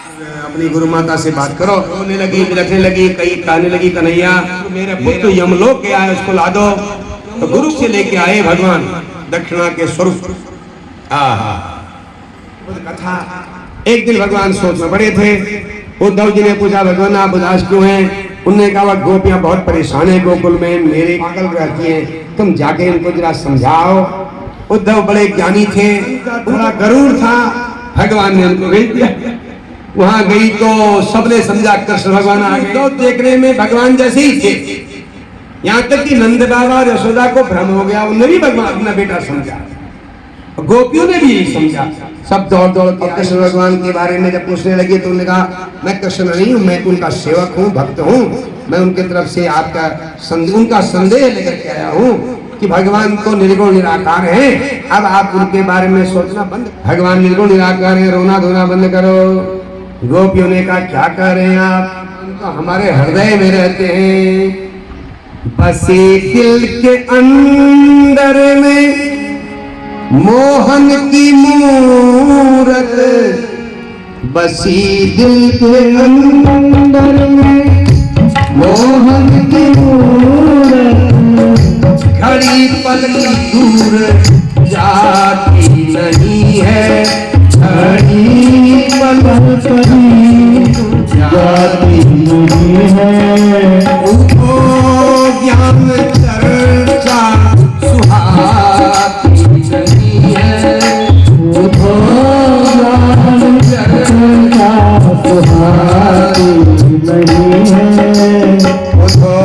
अपनी गुरु माता से बात करो। रोने लगी, बिलखने लगी, कई कहने लगी कन्हैया मेरे पुत्र यमलोक के आए, उसको ला दो। तो गुरु से लेके आए भगवान दक्षिणा के स्वरूप। कथा एक दिन भगवान सोच में पड़े थे। उद्धव जी ने पूछा भगवान आप उदास क्यों हैं? उन्होंने कहा गोपियां बहुत परेशान है गोकुल में, मेरे पागल रहती हैं, तुम जाके इनको जरा समझाओ। उद्धव बड़े ज्ञानी थे, बड़ा गरूर था, भगवान ने उनको भेज दिया। वहां गई तो सबने समझा कृष्ण भगवान आ गए। तो देखने में भगवान जैसे ही थे, यहाँ तक कि नंद बाबा और यशोदा को भ्रम हो गया, उन्होंने भी भगवान अपना बेटा समझा, गोपियों ने भी यही समझा। सब दौड़ दौड़ के कृष्ण भगवान के बारे में जब पूछने लगे तो उन्होंने कहा मैं कृष्ण नहीं हूँ, मैं उनका सेवक हूँ, भक्त हूँ, मैं उनके तरफ से आपका उनका संदेह लेकर के आया हूँ कि भगवान तो निर्गुण निराकार है। अब आप उनके बारे में सोचना बंद, भगवान निर्गुण निराकार है, रोना धोना बंद करो। गोपियों ने कहा क्या कह रहे हैं आप? तो हमारे हृदय में रहते हैं, बसे दिल के अंदर में मोहन की मूरत, बसी दिल के अंदर में मोहन की मूरत, घड़ी पल दूर जाती नहीं है, घड़ी पल जाती नहीं है। उनको ज्ञान चर्चा सुहाती नहीं है, उनको ज्ञान चर्चा सुहाती नहीं है, उनको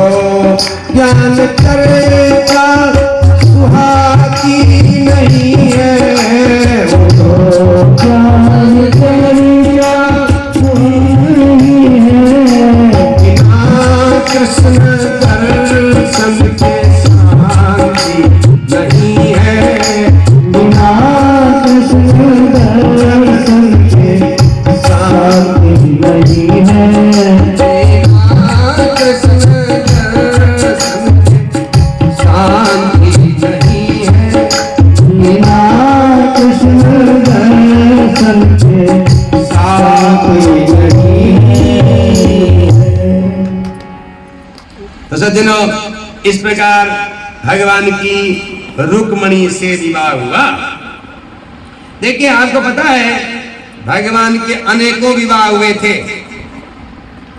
ज्ञान चर्चा सुहाती नहीं है, उनको ज्ञान चर्चा नहीं है। बिना कृष्ण दर्शन के शांति नहीं है, बिना कृष्ण दर्शन के शांति नहीं है, बिना कृष्ण दर्शन के शांति नहीं है, बिना कृष्ण दर्शन के शांति नहीं है। तो सज्जनों इस प्रकार भगवान की रुक्मणी से विवाह हुआ। देखिए आपको पता है भगवान के अनेकों विवाह हुए थे।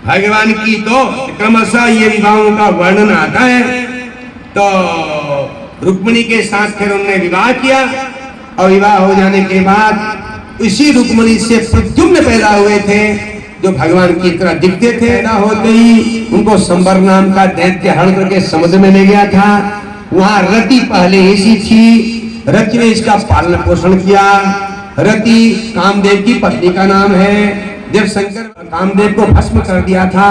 भगवान की तो क्रमशः ये विवाहों का वर्णन आता है। तो रुक्मणी के साथ फिर उन्होंने विवाह किया और विवाह हो जाने के बाद इसी रुक्मणी से प्रद्युम्न पैदा हुए थे जो भगवान की तरह दिखते थे। पैदा होते ही उनको संबर नाम का दैत्य हरण करके समुद्र में ले गया था। वहां रति पहले ऐसी थी, रति ने इसका पालन पोषण किया। रति कामदेव की पत्नी का नाम है। जब शंकर कामदेव को भस्म कर दिया था,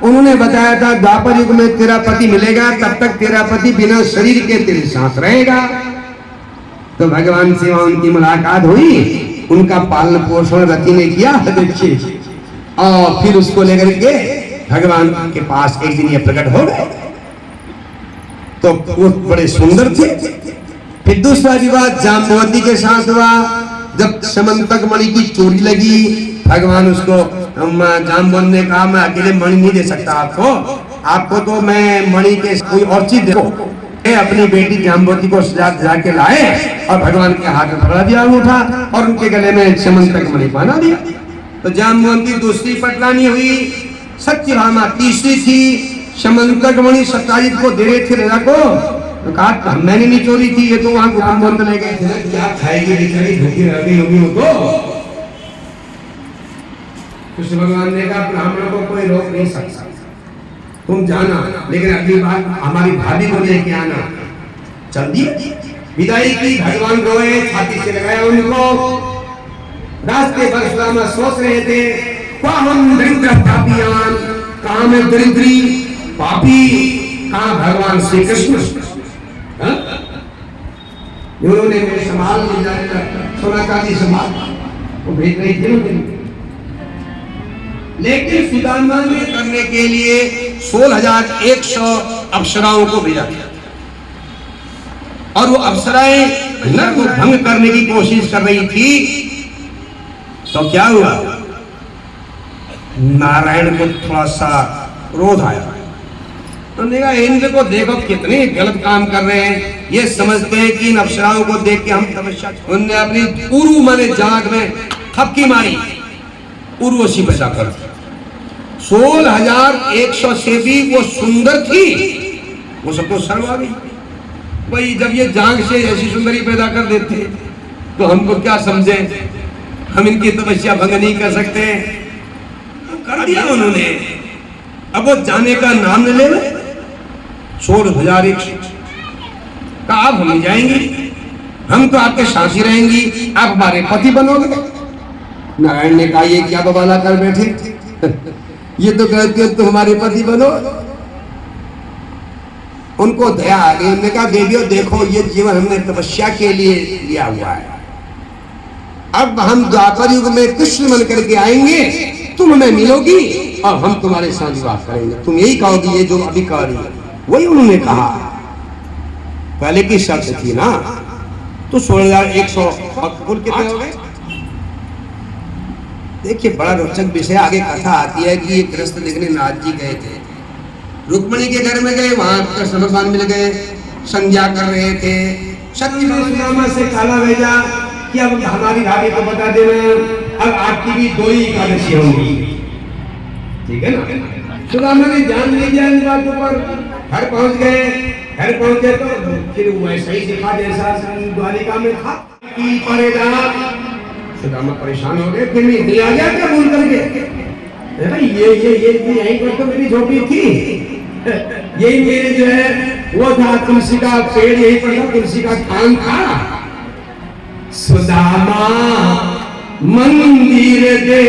उन्होंने बताया था द्वापर युग में तेरा पति मिलेगा, तब तक तेरा पति बिना शरीर के तेरे साथ रहेगा। तो भगवान से उनकी मुलाकात हुई, उनका पालन पोषण रति ने किया। देखिए और फिर उसको लेकर के भगवान के पास एक दिन ये प्रकट हो गए। तो वो बड़े सुंदर थे। फिर दूसरा विवाह जाम्बवती के साथ हुआ। जब समंतक मणि की चोरी लगी, भगवान उसको जाम्बवती ने कहा मैं अकेले मणि नहीं दे सकता आपको, आपको तो मैं मणि के कोई और चीज दो। अपनी बेटी जाम्बवती को सजा के लाए और भगवान के हाथ में पकड़ा दिया अंगूठा और उनके गले में समंतक मणि पहना दिया। तो जाम्बवती दूसरी पटरानी हुई, सत्यभामा तीसरी थी। समंतक मणि सत्याजित को दे रहे थे राजा को, तो कहा मैंने नहीं चोरी थी, ये तो वहां गुलाम ले गए थे। क्या खाएगी बेचारी, भूखी रह गई होगी वो। कृष्ण भगवान ने कहा ब्राह्मण को कोई रोक नहीं सकता, तुम जाना, लेकिन अगली बार हमारी भाभी को लेके आना। चल दिए, विदाई की। भगवान रोए, छाती से लगाया उनको। रास्ते पर सुदामा सोच रहे थे हम दरिद्र पापियान, कहाँ में दरिद्री पापी, कहाँ भगवान श्री कृष्ण। उन्होंने मेरे संभाल सोना चांदी संभाल वो भेज रही थी। लेकिन सुदामा ने करने के लिए 16,100 अप्सराओं को भेजा था और वो अप्सराएं नर्म भंग करने की कोशिश कर रही थी। तो क्या हुआ, नारायण को थोड़ा सा क्रोध आया। उन्होंने कहा इनके को देखो कितने गलत काम कर रहे हैं, ये समझते हैं कि इन अप्सराओं को देख के हम तपस्या। उन्होंने अपनी उर्व माने जाग में थपकी मारी, उर्वशी पैदा कर 16,100 से भी वो सुंदर थी, वो सबको शर्म आ गई। भाई जब ये जाग से ऐसी सुंदरी पैदा कर देते तो हमको क्या समझे, हम इनकी तपस्या भंग नहीं कर सकते। कर दिया उन्होंने। अब वो जाने का नाम न ले 16,100 का अब हम जाएंगे, हम तो आपके साथी रहेंगी, आप हमारे पति बनोगे। नारायण ने कहा ये क्या बवाला कर बैठे ये तो कहते हो तुम हमारे पति बनो। उनको दया आ गई। उन्होंने कहा देवियों देखो ये जीवन हमने तपस्या के लिए लिया हुआ है, अब हम द्वापर युग में कृष्ण बन करके आएंगे, तुम हमें मिलोगी और हम तुम्हारे साथ विवाह करेंगे, तुम यही कहोगी ये जो अभी कह रही है। वही उन्होंने कहा, पहले की शर्त थी ना। तो 16,100 कुल कितने हो गए? देखिए बड़ा रोचक विषय आगे कथा आती है कि ये कृष्ण देखने नाथ जी गए थे, रुक्मणी के घर में गए, वहां कृष्ण भगवान मिल गए, संज्ञा कर रहे थे। शक्ति ने सुदामा से काला भेजा कि अब हमारी भाभी को बता देना अब आपकी भी 2 ही एकादशी होंगी, ठीक है ना। सुदामा ने जान लिया इन बातों पर, घर पहुंच गए। घर पहुंचे तो फिर वैसा ही दिखा जैसा द्वारिका में था कि परेगा। सुदामा परेशान हो गए, फिर नहीं आ गया क्या भूल करके भाई ये यहीं पर तो मेरी झोपड़ी थी, यही मेरे जो है वो था तुलसी का पेड़, यही पर था तुलसी का थान था। सुदामा मंदिर दे